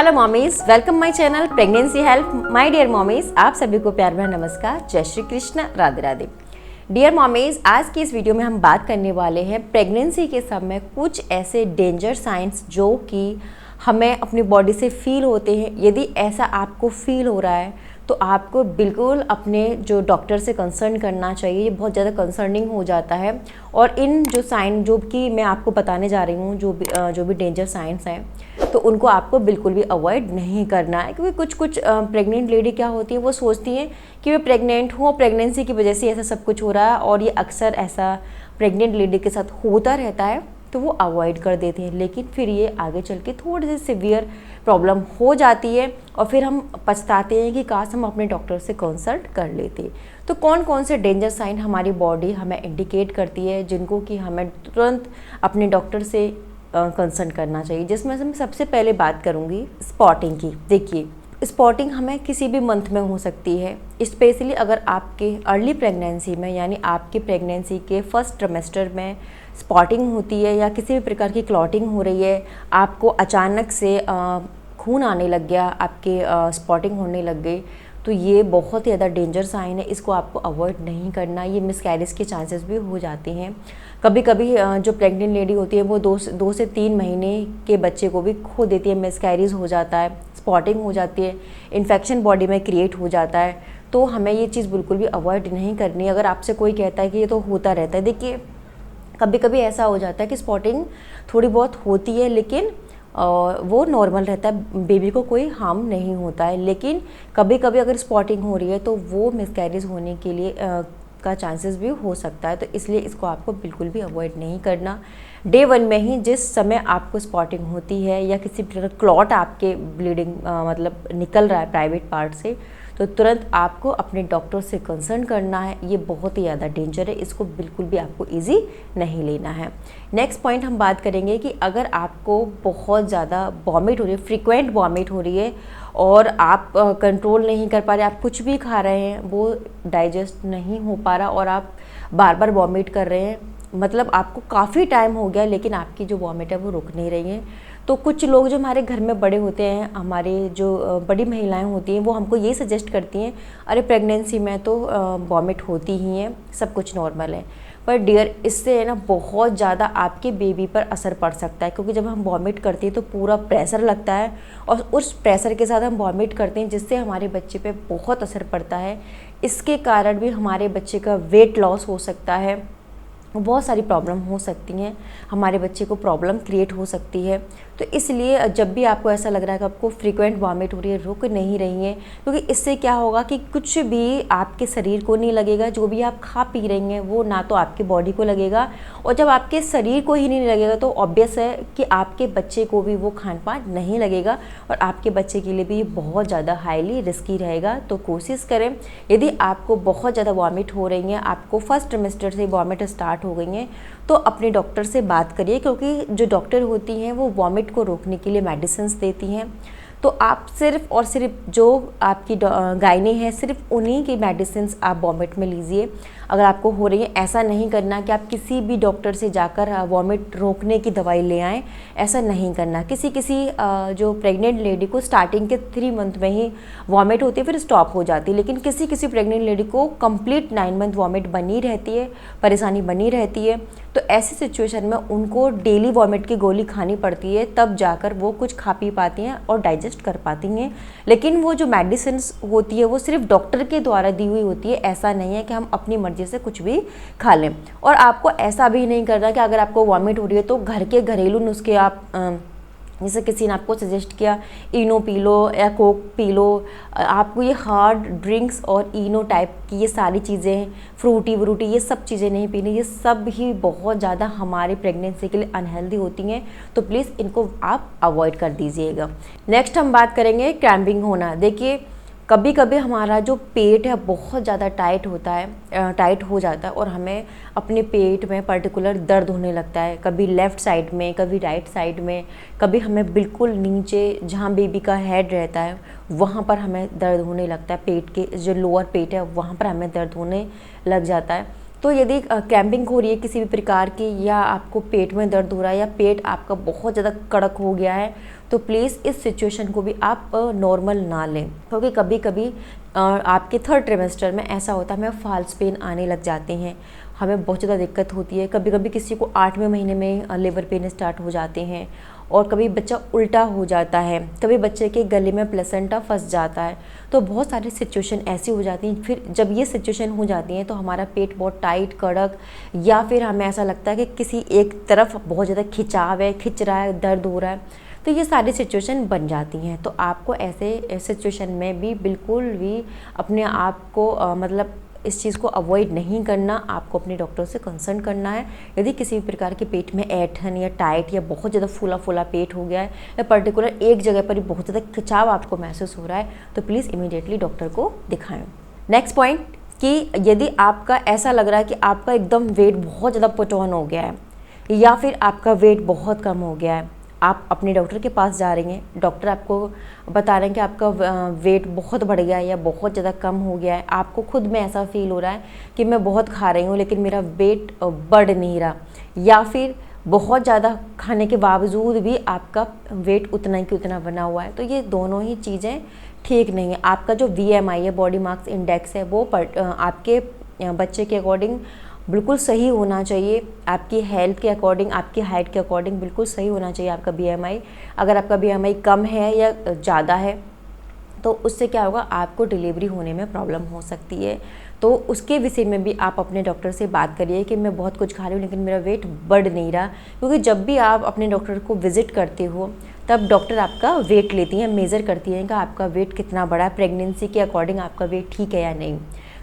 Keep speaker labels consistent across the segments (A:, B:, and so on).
A: Hello mommies, welcome my channel pregnancy help. My dear mommies, आप सभी को प्यार भरा नमस्कार, जय श्री कृष्ण, राधे राधे। डियर मॉमीज, आज की इस वीडियो में हम बात करने वाले हैं प्रेगनेंसी के समय कुछ ऐसे डेंजर साइंस जो कि हमें अपनी बॉडी से फील होते हैं। यदि ऐसा आपको फील हो रहा है तो आपको बिल्कुल अपने जो डॉक्टर से कंसर्न करना चाहिए। ये बहुत ज़्यादा कंसर्निंग हो जाता है। और इन जो साइन जो कि मैं आपको बताने जा रही हूँ, जो भी डेंजर साइंस हैं, तो उनको आपको बिल्कुल भी अवॉइड नहीं करना है। क्योंकि कुछ प्रेग्नेंट लेडी क्या होती है, वो सोचती हैं कि मैं प्रेग्नेंट हूँ, प्रेगनेंसी की वजह से ऐसा सब कुछ हो रहा है, और ये अक्सर ऐसा प्रेग्नेंट लेडी के साथ होता रहता है, तो वो अवॉइड कर देते हैं। लेकिन फिर ये आगे चल के थोड़ी सी सिवियर प्रॉब्लम हो जाती है और फिर हम पछताते हैं कि काश हम अपने डॉक्टर से कंसल्ट कर लेते। तो कौन कौन से डेंजर साइन हमारी बॉडी हमें इंडिकेट करती है, जिनको कि हमें तुरंत अपने डॉक्टर से कंसल्ट करना चाहिए। जिसमें से मैं सबसे पहले बात करूँगी स्पॉटिंग की। देखिए, स्पॉटिंग हमें किसी भी मंथ में हो सकती है, स्पेशली अगर आपके अर्ली प्रेगनेंसी में, यानी आपकी प्रेगनेंसी के फर्स्ट ट्रिमेस्टर में स्पॉटिंग होती है या किसी भी प्रकार की क्लॉटिंग हो रही है, आपको अचानक से खून आने लग गया, आपके स्पॉटिंग होने लग गई, तो ये बहुत ही ज़्यादा डेंजर साइन है। इसको आपको अवॉइड नहीं करना। ये मिसकैरेज के चांसेस भी हो जाते हैं। कभी कभी जो प्रेग्नेंट लेडी होती है वो दो से 3 महीने के बच्चे को भी खो देती है, मिसकैरेज हो जाता है, स्पॉटिंग हो जाती है, इन्फेक्शन बॉडी में क्रिएट हो जाता है। तो हमें ये चीज़ बिल्कुल भी अवॉइड नहीं करनी। अगर आपसे कोई कहता है कि ये तो होता रहता है, देखिए कभी कभी ऐसा हो जाता है कि स्पॉटिंग थोड़ी बहुत होती है, लेकिन वो नॉर्मल रहता है, बेबी को कोई हार्म नहीं होता है। लेकिन कभी कभी अगर स्पॉटिंग हो रही है तो वो मिसकैरेज होने के लिए का चांसेस भी हो सकता है। तो इसलिए इसको आपको बिल्कुल भी अवॉइड नहीं करना। डे 1 में ही जिस समय आपको स्पॉटिंग होती है या किसी प्रकार क्लॉट आपके ब्लीडिंग मतलब निकल रहा है प्राइवेट पार्ट से, तो तुरंत आपको अपने डॉक्टर से कंसर्न करना है। ये बहुत ही ज़्यादा डेंजर है, इसको बिल्कुल भी आपको इजी नहीं लेना है। नेक्स्ट पॉइंट हम बात करेंगे कि अगर आपको बहुत ज़्यादा वॉमिट हो रही है, फ्रीक्वेंट वॉमिट हो रही है और आप कंट्रोल नहीं कर पा रहे, आप कुछ भी खा रहे हैं वो डाइजेस्ट नहीं हो पा रहा और आप बार बार वॉमिट कर रहे हैं, मतलब आपको काफ़ी टाइम हो गया लेकिन आपकी जो वॉमिट है वो रुक नहीं रही है, तो कुछ लोग जो हमारे घर में बड़े होते हैं, हमारे जो बड़ी महिलाएं होती हैं, वो हमको ये सजेस्ट करती हैं, अरे प्रेगनेंसी में तो वॉमिट होती ही है, सब कुछ नॉर्मल है। पर डियर, इससे है ना बहुत ज़्यादा आपके बेबी पर असर पड़ सकता है। क्योंकि जब हम वॉमिट करते हैं तो पूरा प्रेशर लगता है और उस प्रेशर के साथ हम वॉमिट करते हैं, जिससे हमारे बच्चे पे बहुत असर पड़ता है। इसके कारण भी हमारे बच्चे का वेट लॉस हो सकता है, बहुत सारी प्रॉब्लम हो सकती हैं, हमारे बच्चे को प्रॉब्लम क्रिएट हो सकती है। तो इसलिए जब भी आपको ऐसा लग रहा है कि आपको फ्रीक्वेंट वॉमिट हो रही है, रुक नहीं रही है, क्योंकि इससे क्या होगा कि कुछ भी आपके शरीर को नहीं लगेगा, जो भी आप खा पी रही हैं वो ना तो आपकी बॉडी को लगेगा, और जब आपके शरीर को ही नहीं लगेगा तो ऑब्वियस है कि आपके बच्चे को भी वो खान पान नहीं लगेगा और आपके बच्चे के लिए भी ये बहुत ज़्यादा हाईली रिस्की रहेगा। तो कोशिश करें, यदि आपको बहुत ज़्यादा वॉमिट हो रही है, आपको फर्स्ट ट्रिमेस्टर से वॉमिट स्टार्ट हो गई हैं, तो अपने डॉक्टर से बात करिए। क्योंकि जो डॉक्टर होती हैं वो वॉमिट को रोकने के लिए मेडिसिन्स देती हैं। तो आप सिर्फ और सिर्फ जो आपकी गायनी है, सिर्फ उन्हीं की मेडिसिन्स आप वॉमिट में लीजिए। अगर आपको हो रही है, ऐसा नहीं करना कि आप किसी भी डॉक्टर से जाकर वॉमिट रोकने की दवाई ले आएँ, ऐसा नहीं करना। किसी जो प्रेग्नेंट लेडी को स्टार्टिंग के 3 मंथ में ही वॉमिट होती है, फिर स्टॉप हो जाती है, लेकिन किसी प्रेग्नेंट लेडी को कंप्लीट 9 मंथ वॉमिट बनी रहती है, परेशानी बनी रहती है। तो ऐसी सिचुएशन में उनको डेली वॉमिट की गोली खानी पड़ती है, तब जाकर वो कुछ खा पी पाती हैं और डाइजेस्ट कर पाती हैं। लेकिन वो जो मेडिसिन होती है वो सिर्फ डॉक्टर के द्वारा दी हुई होती है। ऐसा नहीं है कि हम अपनी मर्जी से कुछ भी खा लें। और आपको ऐसा भी नहीं करना कि अगर आपको वॉमिट हो रही है तो घर के घरेलू नुस्खे आप जैसे किसी ने आपको सजेस्ट किया इनो पी लो या कोक पी लो, आपको ये हार्ड ड्रिंक्स और इनो टाइप की ये सारी चीज़ें, फ्रूटी व्रूटी, ये सब चीज़ें नहीं पीनी। ये सब ही बहुत ज़्यादा हमारी प्रेगनेंसी के लिए अनहेल्दी होती हैं, तो प्लीज़ इनको आप अवॉइड कर दीजिएगा। नेक्स्ट हम बात करेंगे क्रैम्पिंग होना। देखिए, कभी कभी हमारा जो पेट है बहुत ज़्यादा टाइट हो जाता है और हमें अपने पेट में पर्टिकुलर दर्द होने लगता है, कभी लेफ़्ट साइड में, कभी राइट साइड में, कभी हमें बिल्कुल नीचे जहाँ बेबी का हेड रहता है वहाँ पर हमें दर्द होने लगता है, पेट के जो लोअर पेट है वहाँ पर हमें दर्द होने लग जाता है। तो यदि क्रैम्पिंग हो रही है किसी भी प्रकार की, या आपको पेट में दर्द हो रहा है, या पेट आपका बहुत ज़्यादा कड़क हो गया है, तो प्लीज़ इस सिचुएशन को भी आप नॉर्मल ना लें, क्योंकि कभी कभी आपके थर्ड ट्रिमेस्टर में ऐसा होता है हमें फॉल्स पेन आने लग जाते हैं, हमें बहुत ज़्यादा दिक्कत होती है। कभी कभी किसी को 8वें महीने में लेबर पेन स्टार्ट हो जाते हैं, और कभी बच्चा उल्टा हो जाता है, कभी बच्चे के गले में प्लेसेंटा फंस जाता है। तो बहुत सारी सिचुएशन ऐसी हो जाती हैं। फिर जब ये सिचुएशन हो जाती है तो हमारा पेट बहुत टाइट कड़क, या फिर हमें ऐसा लगता है कि किसी एक तरफ बहुत ज़्यादा खिंचाव है, खिंच रहा है, दर्द हो रहा है, तो ये सारी सिचुएशन बन जाती हैं। तो आपको ऐसे सिचुएशन में भी बिल्कुल भी अपने आप को मतलब इस चीज़ को अवॉइड नहीं करना, आपको अपने डॉक्टर से कंसल्ट करना है। यदि किसी भी प्रकार के पेट में ऐंठन या टाइट या बहुत ज़्यादा फूला फूला पेट हो गया है, या पर्टिकुलर एक जगह पर ही बहुत ज़्यादा खिंचाव आपको महसूस हो रहा है, तो प्लीज़ इमीडिएटली डॉक्टर को दिखाएं। नेक्स्ट पॉइंट कि यदि आपका ऐसा लग रहा है कि आपका एकदम वेट बहुत ज़्यादा पुट ऑन हो गया है, या फिर आपका वेट बहुत कम हो गया है, आप अपने डॉक्टर के पास जा रही हैं, डॉक्टर आपको बता रहे हैं कि आपका वेट बहुत बढ़ गया है या बहुत ज़्यादा कम हो गया है, आपको खुद में ऐसा फील हो रहा है कि मैं बहुत खा रही हूँ लेकिन मेरा वेट बढ़ नहीं रहा, या फिर बहुत ज़्यादा खाने के बावजूद भी आपका वेट उतना की उतना बना हुआ है, तो ये दोनों ही चीज़ें ठीक नहीं है। आपका जो BMI है, बॉडी मास इंडेक्स है, वो आपके बच्चे के अकॉर्डिंग बिल्कुल सही होना चाहिए, आपकी हेल्थ के अकॉर्डिंग, आपकी हाइट के अकॉर्डिंग बिल्कुल सही होना चाहिए आपका BMI। अगर आपका BMI कम है या ज़्यादा है तो उससे क्या होगा, आपको डिलीवरी होने में प्रॉब्लम हो सकती है। तो उसके विषय में भी आप अपने डॉक्टर से बात करिए कि मैं बहुत कुछ खा रही हूँ लेकिन मेरा वेट बढ़ नहीं रहा, क्योंकि जब भी आप अपने डॉक्टर को विज़िट करते हो तब डॉक्टर आपका वेट लेती हैं, मेज़र करती हैं कि आपका वेट कितना बड़ा है, प्रेगनेंसी के अकॉर्डिंग आपका वेट ठीक है या नहीं।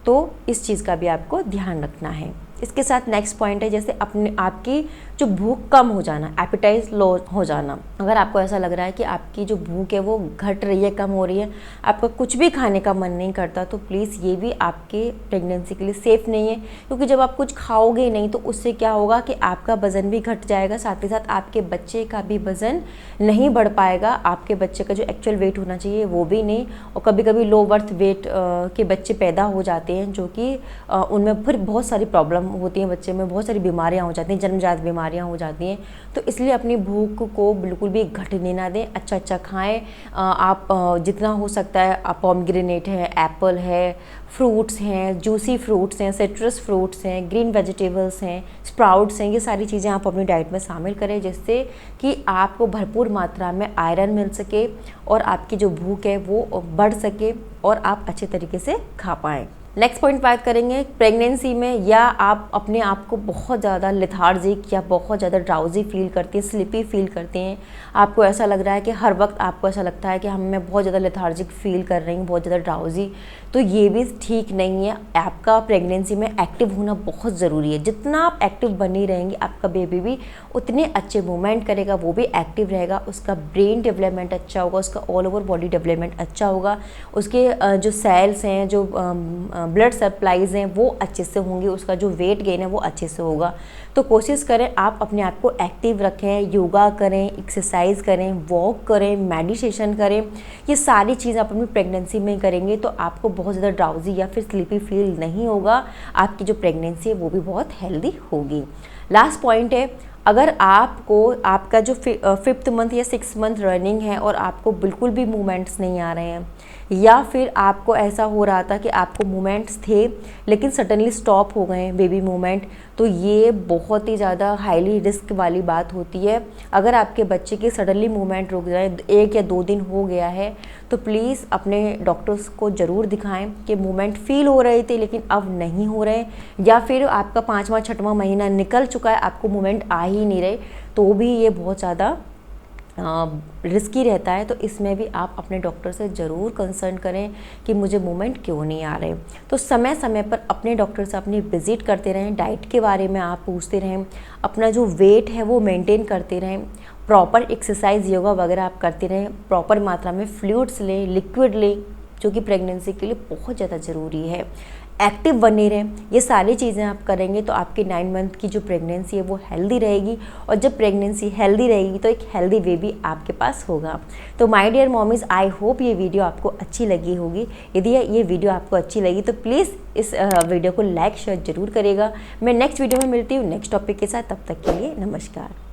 A: तो इस चीज़ का भी आपको ध्यान रखना है। इसके साथ नेक्स्ट पॉइंट है जैसे आपकी जो भूख कम हो जाना, एपेटाइट लो हो जाना। अगर आपको ऐसा लग रहा है कि आपकी जो भूख है वो घट रही है, कम हो रही है, आपका कुछ भी खाने का मन नहीं करता, तो प्लीज़ ये भी आपके प्रेगनेंसी के लिए सेफ़ नहीं है, क्योंकि जब आप कुछ खाओगे नहीं तो उससे क्या होगा कि आपका वज़न भी घट जाएगा, साथ ही साथ आपके बच्चे का भी वज़न नहीं बढ़ पाएगा, आपके बच्चे का जो एक्चुअल वेट होना चाहिए वो भी नहीं। और कभी कभी लो बर्थ वेट के बच्चे पैदा हो जाते हैं, जो कि उनमें फिर बहुत सारी प्रॉब्लम होती हैं, बच्चे में बहुत सारी बीमारियां हो जाती हैं, जन्मजात बीमारियां हो जाती हैं। तो इसलिए अपनी भूख को बिल्कुल भी घटने ना दें, अच्छा अच्छा खाएं। आप जितना हो सकता है, पोमेग्रेनेट है, एप्पल है, फ्रूट्स हैं, जूसी फ्रूट्स हैं, सिट्रस फ्रूट्स हैं, ग्रीन वेजिटेबल्स हैं, स्प्राउट्स हैं, ये सारी चीज़ें आप अपनी डाइट में शामिल करें, जिससे कि आपको भरपूर मात्रा में आयरन मिल सके और आपकी जो भूख है वो बढ़ सके और आप अच्छे तरीके से खा पाएँ। नेक्स्ट पॉइंट बात करेंगे प्रेगनेंसी में, या आप अपने आप को बहुत ज़्यादा लेथार्जिक या बहुत ज़्यादा ड्राउजी फील करते हैं, स्लीपी फील करते हैं, आपको ऐसा लग रहा है कि हर वक्त आपको ऐसा लगता है कि मैं बहुत ज़्यादा लेथार्जिक फील कर रही हूँ, बहुत ज़्यादा ड्राउजी, तो ये भी ठीक नहीं है। आपका प्रेगनेंसी में एक्टिव होना बहुत ज़रूरी है। जितना आप एक्टिव बनी रहेंगे, आपका बेबी भी उतने अच्छे मूवमेंट करेगा, वो भी एक्टिव रहेगा, उसका ब्रेन डेवलपमेंट अच्छा होगा, उसका ऑल ओवर बॉडी डेवलपमेंट अच्छा होगा, उसके जो सेल्स हैं, जो ब्लड सप्लाईज हैं वो अच्छे से होंगी, उसका जो वेट गेन है वो अच्छे से होगा। तो कोशिश करें आप अपने आप को एक्टिव रखें, योगा करें, एक्सरसाइज करें, वॉक करें, मेडिटेशन करें। ये सारी चीज़ आप अपनी प्रेगनेंसी में करेंगे तो आपको बहुत ज़्यादा ड्राउजी या फिर स्लीपी फील नहीं होगा, आपकी जो प्रेगनेंसी है वो भी बहुत हेल्दी होगी। लास्ट पॉइंट है, अगर आपका जो 5th मंथ या 6th मंथ रनिंग है और आपको बिल्कुल भी मूवमेंट्स नहीं आ रहे हैं, या फिर आपको ऐसा हो रहा था कि आपको मूवमेंट्स थे लेकिन सडनली स्टॉप हो गए हैं बेबी मूवमेंट, तो ये बहुत ही ज़्यादा हाईली रिस्क वाली बात होती है। अगर आपके बच्चे की सडनली मूवमेंट रुक जाए, 1 या 2 दिन हो गया है, तो प्लीज़ अपने डॉक्टर्स को ज़रूर दिखाएं कि मूवमेंट फील हो रहे थे लेकिन अब नहीं हो रहे, या फिर आपका 5वां 6वां महीना निकल चुका है, आपको मूवमेंट आ ही नहीं रहे, तो भी ये बहुत ज़्यादा रिस्की रहता है। तो इसमें भी आप अपने डॉक्टर से ज़रूर कंसर्न करें कि मुझे मूवमेंट क्यों नहीं आ रहे। तो समय समय पर अपने डॉक्टर से अपनी विज़िट करते रहें, डाइट के बारे में आप पूछते रहें, अपना जो वेट है वो मेंटेन करते रहें, प्रॉपर एक्सरसाइज, योगा वगैरह आप करते रहें, प्रॉपर मात्रा में फ्लूइड्स लें, लिक्विड लें, जो कि प्रेगनेंसी के लिए बहुत ज़्यादा ज़रूरी है। एक्टिव बने रहें, ये सारी चीज़ें आप करेंगे तो आपकी 9 मंथ की जो प्रेगनेंसी है वो हेल्दी रहेगी, और जब प्रेगनेंसी हेल्दी रहेगी तो एक हेल्दी बेबी आपके पास होगा। तो my dear mommies, I hope ये वीडियो आपको अच्छी लगी होगी। यदि ये वीडियो आपको अच्छी लगी तो प्लीज़ इस वीडियो को लाइक शेयर ज़रूर करिएगा। मैं नेक्स्ट वीडियो में मिलती हूँ नेक्स्ट टॉपिक के साथ, तब तक के लिए नमस्कार।